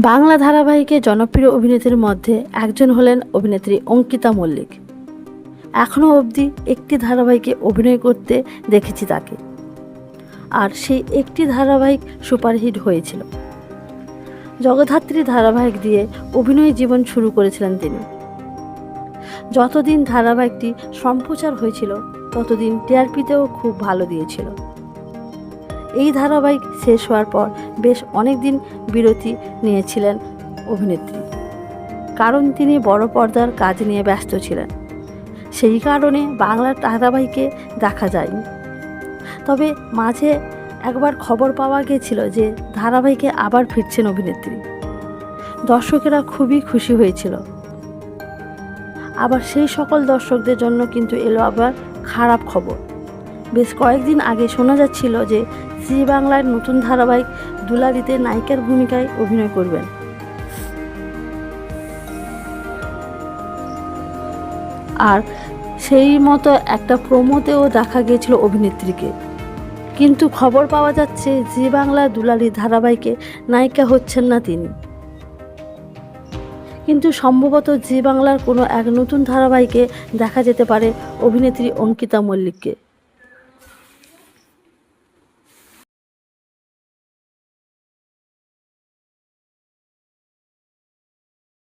বাংলা ধারাবাহিকে জনপ্রিয় অভিনেত্রীর মধ্যে একজন হলেন অভিনেত্রী অঙ্কিতা মল্লিক। এখনও অবধি একটি ধারাবাহিকে অভিনয় করতে দেখেছি তাকে, আর সেই একটি ধারাবাহিক সুপারহিট হয়েছিল। জগদ্ধাত্রী ধারাবাহিক দিয়ে অভিনয় জীবন শুরু করেছিলেন তিনি। যতদিন ধারাবাহিকটি সম্প্রচার হয়েছিল ততদিন টিআরপিতেও খুব ভালো দিয়েছিল। এই ধারাবাহিক শেষ হওয়ার পর বেশ অনেক দিন বিরতি নিয়েছিলেন অভিনেত্রী, কারণ তিনি বড় পর্দার কাজ নিয়ে ব্যস্ত ছিলেন। সেই কারণে বাংলার ধারাবাহিকে দেখা যায়নি। তবে মাঝে একবার খবর পাওয়া গিয়েছিল যে ধারাবাহিকে আবার ফিরছেন অভিনেত্রী। দর্শকেরা খুবই খুশি হয়েছিল। আবার সেই সকল দর্শকদের জন্য কিন্তু এলো আবার খারাপ খবর। বেশ কয়েকদিন আগে শোনা যাচ্ছিল যে জি বাংলার নতুন ধারাবাহিক দুলারীতে নায়িকার ভূমিকায় অভিনয় করবেন। আর সেই মতো একটা প্রোমোতেও দেখা গিয়েছিল অভিনেত্রীকে। কিন্তু খবর পাওয়া যাচ্ছে জি বাংলার দুলারী ধারাবাহিকে নায়িকা হচ্ছেন না তিনি। কিন্তু সম্ভবত জি বাংলার কোনো এক নতুন ধারাবাহিকে দেখা যেতে পারে অভিনেত্রী অঙ্কিতা মল্লিককে।